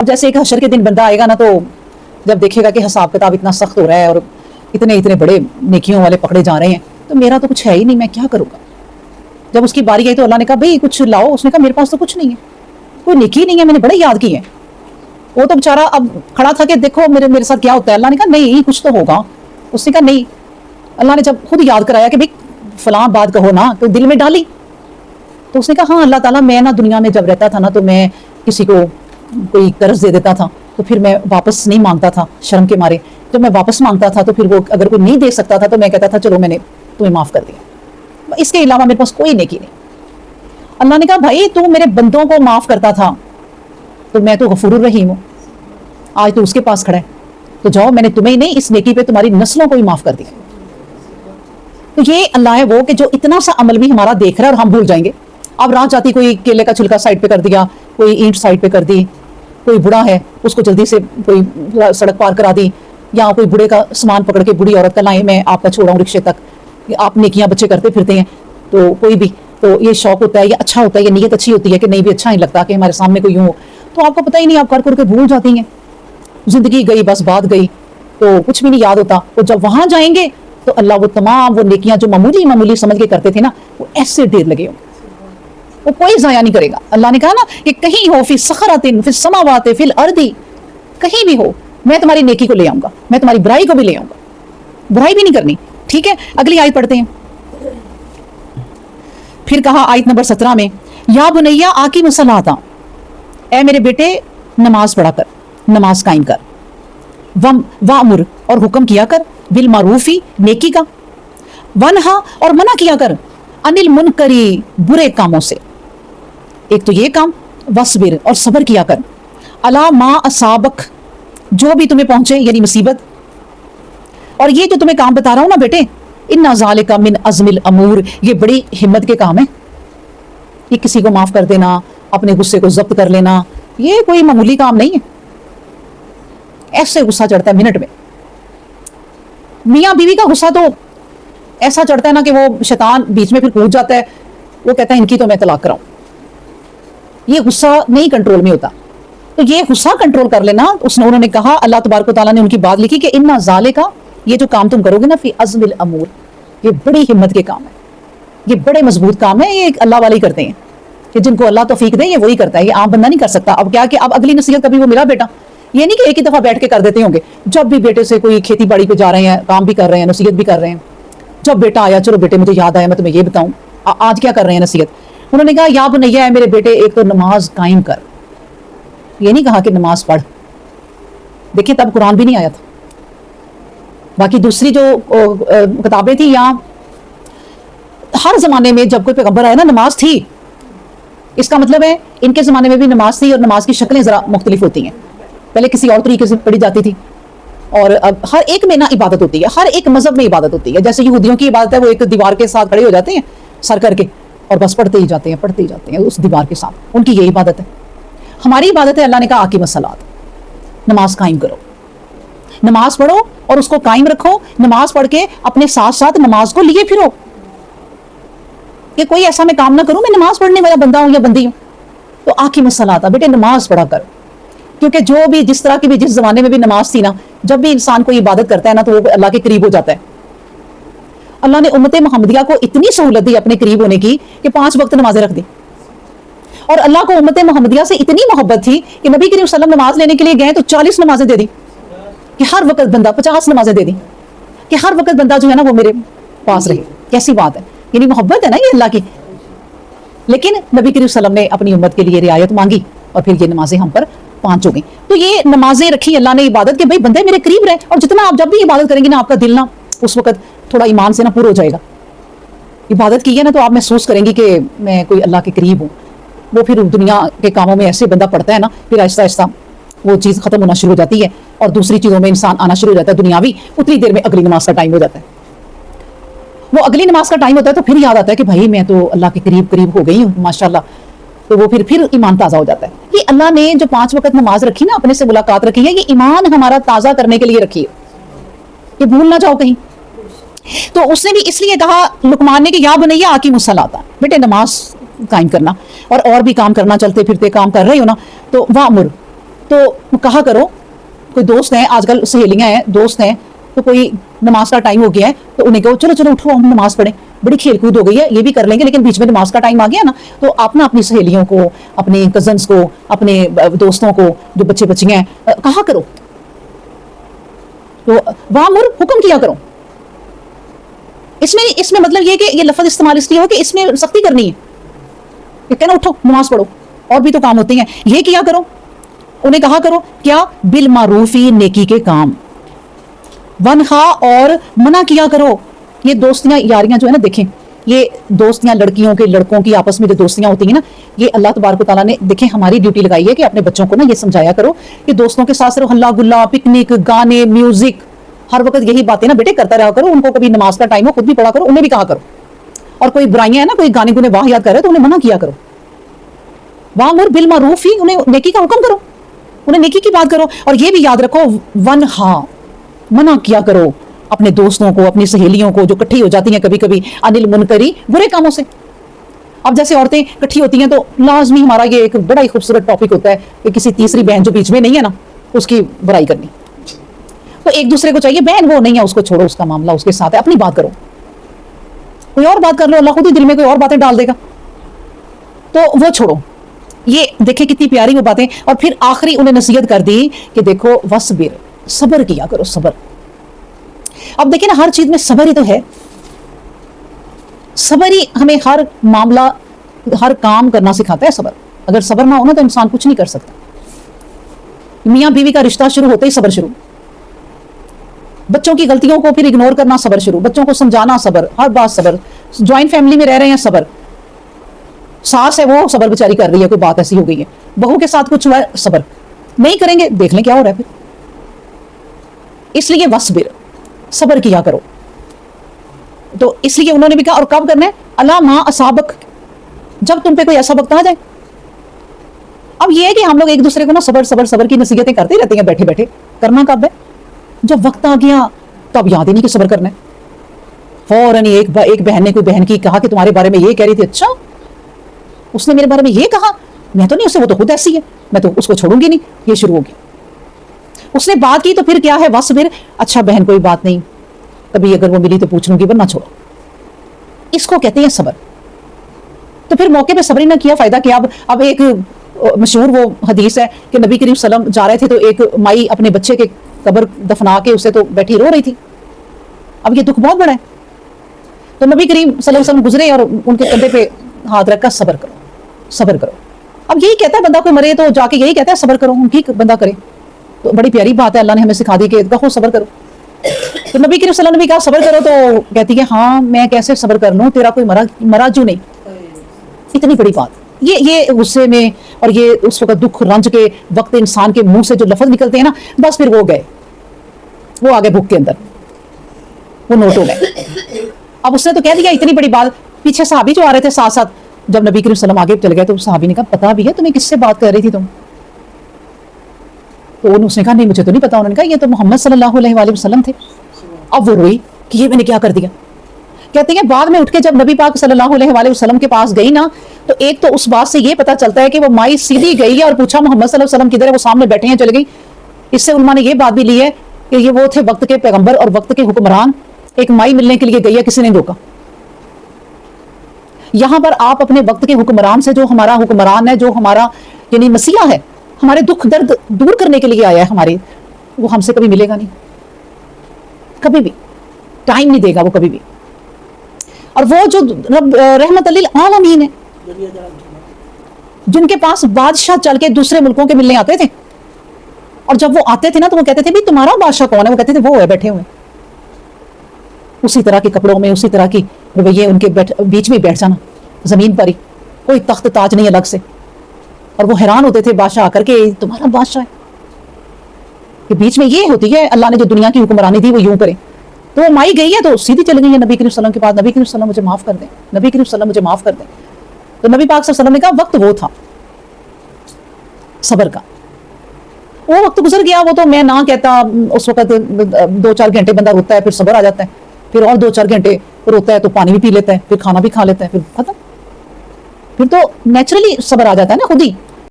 اب جیسے ایک حشر کے دن بندہ آئے گا نا، تو جب دیکھے گا کہ حساب کتاب اتنا سخت ہو رہا ہے اور اتنے اتنے بڑے نیکیوں والے پکڑے جا رہے ہیں، تو میرا تو کچھ ہے ہی نہیں، میں کیا کروں گا؟ جب اس کی باری آئی تو اللہ نے کہا بھئی کچھ لاؤ. اس نے کہا میرے پاس تو کچھ نہیں ہے، کوئی نیکی نہیں ہے، میں نے بڑے یاد کی ہے. وہ تو بیچارہ اب کھڑا تھا کہ دیکھو میرے ساتھ کیا ہوتا ہے. اللہ نے کہا نہیں کچھ تو ہوگا. اس نے کہا نہیں. اللہ نے جب خود یاد کرایا کہ بھئی فلاں بات کہو نا، تو دل میں ڈالی. تو اس نے کہا ہاں اللہ تعالیٰ، میں نا دنیا میں جب رہتا تھا نا، تو میں کسی کو کوئی قرض دے دیتا تھا تو پھر میں واپس نہیں مانگتا تھا شرم کے مارے. جب میں واپس مانگتا تھا تو پھر وہ اگر کوئی نہیں دے سکتا تھا تو میں کہتا تھا چلو میں نے تمہیں معاف کر دیا، اس کے علاوہ میرے پاس کوئی نیکی نہیں. اللہ نے کہا بھائی تو میرے بندوں کو معاف کرتا تھا تو میں تو غفور الرحیم ہوں. آج تو اس کے پاس کھڑا ہے، تو جاؤ میں نے تمہیں ہی نہیں اس نیکی پہ تمہاری نسلوں کو ہی معاف کر دیا. تو یہ اللہ ہے وہ کہ جو اتنا سا عمل بھی ہمارا دیکھ رہا ہے اور ہم بھول جائیں گے. اب راہ جاتی کوئی کیلے کا چھلکا سائڈ پہ کر دیا، کوئی اینٹ سائڈ پہ کر دی، کوئی بڑا ہے اس کو جلدی سے کوئی سڑک پار کرا دی، یا کوئی بڑے کا سامان پکڑ کے بڑی عورت کا لائیں میں آپ کا چھوڑا ہوں رکشے تک. آپ نیکیاں بچے کرتے پھرتے ہیں تو کوئی بھی تو یہ شوق ہوتا ہے، یہ اچھا ہوتا ہے، یہ نیت اچھی ہوتی ہے کہ نہیں بھی اچھا نہیں لگتا کہ ہمارے سامنے کوئی یوں ہو. تو آپ کو پتہ ہی نہیں، آپ کر کے بھول جاتی ہیں. زندگی گئی بس بات گئی تو کچھ بھی نہیں یاد ہوتا. تو جب وہاں جائیں گے تو اللہ وہ تمام وہ نیکیاں جو معمولی سمجھ کے کرتے تھے نا، وہ ایسے ڈھیر لگے ہوں، وہ کوئی ضائع نہیں کرے گا. اللہ نے کہا نا کہ کہیں ہو فی صخرۃ فی السماوات فی الارض، کہیں بھی ہو میں تمہاری نیکی کو لے آؤں گا، میں تمہاری برائی کو بھی لے آؤں گا. برائی بھی نہیں کرنی. ٹھیک ہے، اگلی آیت پڑھتے ہیں. پھر کہا آیت نمبر 17 میں یا بنیا آقیم الصلاۃ، اے میرے بیٹے نماز پڑھا کر، نماز قائم کر. وامر، اور حکم کیا کر، بالمعروفی نیکی کا، ونہا، اور منع کیا کر، عن المنکری برے کاموں سے. ایک تو یہ کام، وصبر، اور صبر کیا کر، علی ما اصابک، جو بھی تمہیں پہنچے یعنی مصیبت. اور یہ جو تمہیں کام بتا رہا ہوں نا بیٹے، ان ذالک من عزم الامور، یہ بڑی ہمت کے کام ہے. یہ کسی کو معاف کر دینا، اپنے غصے کو ضبط کر لینا، یہ کوئی معمولی کام نہیں ہے. ایسے غصہ چڑھتا ہے منٹ میں. میاں بیوی کا غصہ تو ایسا چڑھتا ہے نا کہ وہ شیطان بیچ میں پھر کود جاتا ہے، وہ کہتا ہے ان کی تو میں طلاق کراؤں. یہ غصہ نہیں کنٹرول میں ہوتا. تو یہ غصہ کنٹرول کر لینا. انہوں نے کہا، اللہ تبارک و تعالیٰ نے ان کی بات لکھی کہ ان ذالک، یہ جو کام تم کرو گے نا، فی عزم الامور، یہ بڑی ہمت کے کام ہے، یہ بڑے مضبوط کام ہے. یہ اللہ والے ہی کرتے ہیں کہ جن کو اللہ توفیق دے، یہ وہی کرتا ہے، یہ عام بندہ نہیں کر سکتا. اب کیا کہ اب اگلی نصیحت کبھی وہ میرا بیٹا، یہ نہیں کہ ایک ہی دفعہ بیٹھ کے کر دیتے ہوں گے. جب بھی بیٹے سے کوئی کھیتی باڑی پہ جا رہے ہیں، کام بھی کر رہے ہیں، نصیحت بھی کر رہے ہیں. جب بیٹا آیا، چلو بیٹے مجھے یاد آیا میں تمہیں یہ بتاؤں، آج کیا کر رہے ہیں نصیحت. انہوں نے کہا یا بنیا، ہے میرے بیٹے، ایک تو نماز قائم کر. یہ نہیں کہا کہ نماز پڑھ. دیکھیں تب قرآن بھی نہیں آیا تھا. باقی دوسری جو کتابیں تھیں، یا ہر زمانے میں جب کوئی پیغمبر آیا نا، نماز تھی. اس کا مطلب ہے ان کے زمانے میں بھی نماز تھی، اور نماز کی شکلیں ذرا مختلف ہوتی ہیں. پہلے کسی اور طریقے سے پڑھی جاتی تھی، اور اب ہر ایک میں نا عبادت ہوتی ہے، ہر ایک مذہب میں عبادت ہوتی ہے. جیسے یہودیوں کی عبادت ہے، وہ ایک دیوار کے ساتھ کھڑے ہو جاتے ہیں سر کر کے، اور بس پڑھتے ہی جاتے ہیں اس دیوار کے ساتھ. ان کی یہ عبادت ہے. ہماری عبادت ہے، اللہ نے کہا آقیم الصلاۃ، نماز قائم کرو، نماز پڑھو اور اس کو قائم رکھو. نماز پڑھ کے اپنے ساتھ ساتھ نماز کو لیے پھرو، کہ کوئی ایسا میں کام نہ کروں میں نماز پڑھنے والا بندہ ہوں یا بندی ہوں. تو آقیم الصلاۃ، بیٹے نماز پڑھا کر. کیونکہ جو بھی جس طرح کی بھی جس زمانے میں بھی نماز تھی نا، جب بھی انسان کو عبادت کرتا ہے نا، تو وہ اللہ کے قریب ہو جاتا ہے. اللہ نے امت محمدیہ کو اتنی سہولت دی اپنے قریب ہونے کی کہ 5 وقت نمازیں رکھ دی. اور اللہ کو امت محمدیہ سے اتنی محبت تھی کہ نبی کریم صلی اللہ علیہ وسلم نماز لینے کے لیے گئے تو 40 نمازیں دے دی، کہ ہر وقت بندہ 50 نمازیں دے دی، کہ ہر وقت بندہ جو ہے نا وہ میرے پاس رہے. کیسی بات ہے، یعنی محبت ہے نا یہ اللہ کی. لیکن نبی کریم صلی اللہ علیہ وسلم نے اپنی امت کے لیے رعایت مانگی، اور پھر یہ نمازیں ہم پر 5 ہو گئی. تو یہ نمازیں رکھی اللہ نے عبادت کے، بھائی بندے میرے قریب رہے. اور جتنا آپ جب بھی عبادت کریں گے نا، آپ کا دل نا اس وقت تھوڑا ایمان سے نا پور ہو جائے گا. عبادت کی ہے نا تو آپ محسوس کریں گی کہ میں کوئی اللہ کے قریب ہوں. وہ پھر دنیا کے کاموں میں ایسے بندہ پڑتا ہے نا، پھر آہستہ آہستہ وہ چیز ختم ہونا شروع ہو جاتی ہے، اور دوسری چیزوں میں انسان آنا شروع ہو جاتا ہے دنیاوی. اتنی دیر میں اگلی نماز کا ٹائم ہو جاتا ہے. وہ اگلی نماز کا ٹائم ہوتا ہے تو پھر یاد آتا ہے کہ بھائی میں تو اللہ کے قریب ہو گئی ہوں ماشاءاللہ. تو وہ پھر ایمان تازہ ہو جاتا ہے. یہ اللہ نے جو 5 وقت نماز رکھی نا، اپنے سے ملاقات رکھی ہے، یہ ایمان ہمارا تازہ کرنے کے لیے رکھی ہے، یہ بھول نہ جاؤ کہیں. تو اس نے بھی اس لیے کہا لقمان نے کہ یا بنیا آقیم الصلاۃ، بیٹے نماز قائم کرنا. اور بھی کام کرنا، چلتے پھرتے کام کر رہے ہو نا، تو وامر، تو کہا کرو, کوئی دوست ہیں, آج کل سہیلیاں ہیں, دوست ہیں, تو کوئی نماز کا ٹائم ہو گیا ہے تو انہیں کہو چلو چلو اٹھو ہم نماز پڑھیں, بڑی کھیل کود ہو گئی ہے, یہ بھی کر لیں گے, لیکن بیچ میں نماز کا ٹائم آ گیا نا, تو آپ نا اپنی سہیلیوں کو, اپنے کزنس کو, اپنے دوستوں کو, جو بچے بچیاں ہیں, کہا کرو, تو وامر حکم کیا کرو. اس میں مطلب یہ کہ یہ لفظ استعمال اس لیے ہو کہ اس میں سختی کرنی ہے, کہ کہنا اٹھو نماز پڑھو, اور بھی تو کام ہوتے ہیں, یہ کیا کرو, انہیں کہا کرو کیا, بالمعروفی, نیکی کے کام, ونہا, اور منع کیا کرو. یہ دوستیاں یاریاں جو ہے نا, دیکھیں یہ دوستیاں لڑکیوں کے لڑکوں کی آپس میں جو دوستیاں ہوتی ہیں نا, یہ اللہ تبارک و تعالیٰ نے دیکھیں ہماری ڈیوٹی لگائی ہے کہ اپنے بچوں کو نا یہ سمجھایا کرو کہ دوستوں کے ساتھ صرف ہلا گلا, پکنک, گانے, میوزک, ہر وقت یہی باتیں نا بیٹے کرتا رہا کرو. ان کو کبھی نماز کا ٹائم ہو خود بھی پڑھا کرو, انہیں بھی کہا کرو. اور کوئی برائیاں ہیں نا, کوئی گانے گنے واہ یاد کر رہے تو انہیں منع کیا کرو. وامر بالمعروف ہی, انہیں نیکی کا حکم کرو, انہیں نیکی کی بات کرو. اور یہ بھی یاد رکھو, ونہا, منع کیا کرو اپنے دوستوں کو, اپنی سہیلیوں کو جو کٹھی ہو جاتی ہیں کبھی کبھی, انل منکری, برے کاموں سے. اب جیسے عورتیں کٹھی ہوتی ہیں تو لازمی ہمارا یہ ایک بڑا ہی خوبصورت ٹاپک ہوتا ہے کہ کسی تیسری بہن جو بیچ میں نہیں ہے نا, اس کی برائی کرنی. تو ایک دوسرے کو چاہیے, بہن وہ نہیں ہے اس کو چھوڑو, اس کا معاملہ اس کے ساتھ ہے, اپنی بات کرو, کوئی اور بات کر لو, اللہ خود ہی دل میں کوئی اور باتیں ڈال دے گا, تو وہ چھوڑو. یہ دیکھیں کتنی پیاری وہ باتیں. اور پھر آخری انہیں نصیحت کر دی کہ دیکھو وصبر, صبر کیا کرو, صبر. اب دیکھیں نا ہر چیز میں صبر ہی تو ہے, صبر ہی ہمیں ہر معاملہ, ہر کام کرنا سکھاتا ہے. صبر, اگر صبر نہ ہونا تو انسان کچھ نہیں کر سکتا. میاں بیوی کا رشتہ شروع ہوتے ہی صبر شروع, بچوں کی غلطیوں کو پھر اگنور کرنا صبر شروع, بچوں کو سمجھانا صبر, ہر بات صبر. جوائنٹ فیملی میں رہ رہے ہیں صبر, ساس ہے وہ صبر بیچاری کر رہی ہے, کوئی بات ایسی ہو گئی ہے, بہو کے ساتھ کچھ ہوا ہے, صبر نہیں کریں گے دیکھ لیں کیا ہو رہا ہے پھر. اس لیے وصبر, صبر کیا کرو. تو اس لیے انہوں نے بھی کہا, اور کب کرنا ہے, اللہ ما اصابک, جب تم پہ کوئی ایسا وقت آ جائے. اب یہ ہے کہ ہم لوگ ایک دوسرے کو نا صبر صبر صبر کی نصیحتیں کرتے رہتے ہیں بیٹھے بیٹھے, کرنا کب ہے, جب وقت آ گیا تو اب یاد ہی نہیں کہ صبر کرنا ہے. فوراً ایک بہن نے کوئی بہن کی کہا کہ تمہارے بارے میں یہ کہہ رہی تھی, اچھا اس نے میرے بارے میں یہ کہا, میں تو نہیں, اسے وہ تو خود ایسی ہے, میں تو اس کو چھوڑوں گی نہیں. یہ شروع ہوگی, اس نے بات کی تو پھر کیا ہے, وصبر, اچھا بہن کوئی بات نہیں, کبھی اگر وہ ملی تو پوچھ لوں گی ورنہ چھوڑو. اس کو کہتے ہیں صبر. تو پھر موقع پہ صبر ہی نہ کیا, فائدہ کیا. اب ایک مشہور وہ حدیث ہے کہ نبی کریم صلی اللہ علیہ وسلم جا رہے تھے تو ایک مائی اپنے بچے کے قبر دفنا کے اسے تو بیٹھی رو رہی تھی. اب یہ دکھ بہت بڑا ہے. تو نبی کریم صلی اللہ علیہ وسلم گزرے اور ان کے کندھے پہ ہاتھ رکھ کر صبر کرو, صبر کرو. اب یہی کہتا ہے بندہ کوئی مرے تو جا کے یہی کہتا ہے صبر کرو, ٹھیک بندہ کرے. تو بڑی پیاری بات ہے, اللہ نے ہمیں سکھا دی کہ کہو صبر کرو. تو نبی کریم صلی اللہ علیہ وسلم نے کہا صبر کرو, تو کہتی ہے ہاں میں کیسے صبر کر لوں, تیرا کوئی مرا جو نہیں. اتنی بڑی بات, یہ غصے میں اور یہ اس وقت دکھ رنج کے وقت انسان کے منہ سے جو لفظ نکلتے ہیں نا, بس پھر وہ گئے, وہ آگے بھوک کے اندر وہ نوٹ ہو گئے. اب اس نے تو کہہ دیا اتنی بڑی بات. پیچھے صحابی جو آ رہے تھے ساتھ ساتھ, جب نبی کریم صلی اللہ علیہ وسلم آگے چل گئے تو صحابی نے کہا پتا بھی ہے تمہیں کس سے بات کر رہی تھی تم؟ تو اس نے کہا نہیں مجھے تو نہیں پتا. انہوں نے کہا یہ تو محمد صلی اللہ علیہ وآلہ وسلم تھے. اب وہ روئی کہ یہ میں نے کیا کر دیا. کہتے ہیں بعد میں اٹھ کے جب نبی پاک صلی اللہ علیہ وآلہ وسلم کے پاس گئی نا, تو ایک تو اس بات سے یہ پتا چلتا ہے کہ وہ مائی سیدھی گئی ہے اور پوچھا محمد صلی اللہ علیہ وسلم کدھر ہے, وہ سامنے بیٹھے ہیں, چلے گئی. اس سے علماء نے یہ بات بھی لی ہے کہ یہ وہ تھے وقت کے پیغمبر اور وقت کے حکمران. ایک مائی ملنے کے لیے گئی ہے, کسی نے روکا. یہاں پر آپ اپنے وقت کے حکمران سے, جو ہمارا حکمران ہے, جو ہمارا یعنی مسیح ہے, ہمارے دکھ درد دور کرنے کے لیے آیا ہے ہمارے, وہ ہم سے کبھی ملے گا نہیں, کبھی بھی ٹائم نہیں دے گا وہ کبھی بھی. اور وہ جو رب رحمت للعالمین ہے, جن کے پاس بادشاہ چل کے دوسرے ملکوں کے ملنے آتے تھے, اور جب وہ آتے تھے نا تو وہ کہتے تھے بھی تمہارا بادشاہ کون ہے؟ وہ کہتے تھے وہ ہے بیٹھے ہوئے, اسی طرح کے کپڑوں میں, اسی طرح کی رویے, ان کے بیچ میں بیٹھ جانا زمین پر ہی, کوئی تخت تاج نہیں الگ سے. اور وہ حیران ہوتے تھے بادشاہ آ کر کے تمہارا بادشاہ ہے کہ بیچ میں یہ ہوتی ہے, اللہ نے جو دنیا کی حکمرانی دی وہ یوں کرے. تو وہ مائی گئی ہے تو سیدھی چل گئی ہے نبی کریم صلی اللہ علیہ وسلم کے پاس. نبی کریم صلی اللہ علیہ وسلم مجھے معاف کر دیں, نبی کریم صلی اللہ علیہ وسلم مجھے معاف کر دیں. تو نبی پاک صلی اللہ علیہ وسلم نے کہا وقت وہ تھا صبر کا, وہ وقت گزر گیا. وہ تو میں نہ کہتا, اس وقت 2-4 گھنٹے بندہ روتا ہے, پھر صبر آ جاتا ہے, پھر اور 2-4 گھنٹے روتا ہے تو پانی بھی پی لیتا ہے, پھر کھانا بھی کھا لیتا ہے, پھر ختم. پھر تو نیچرلی صبر آ جاتا ہے نا خود ہی.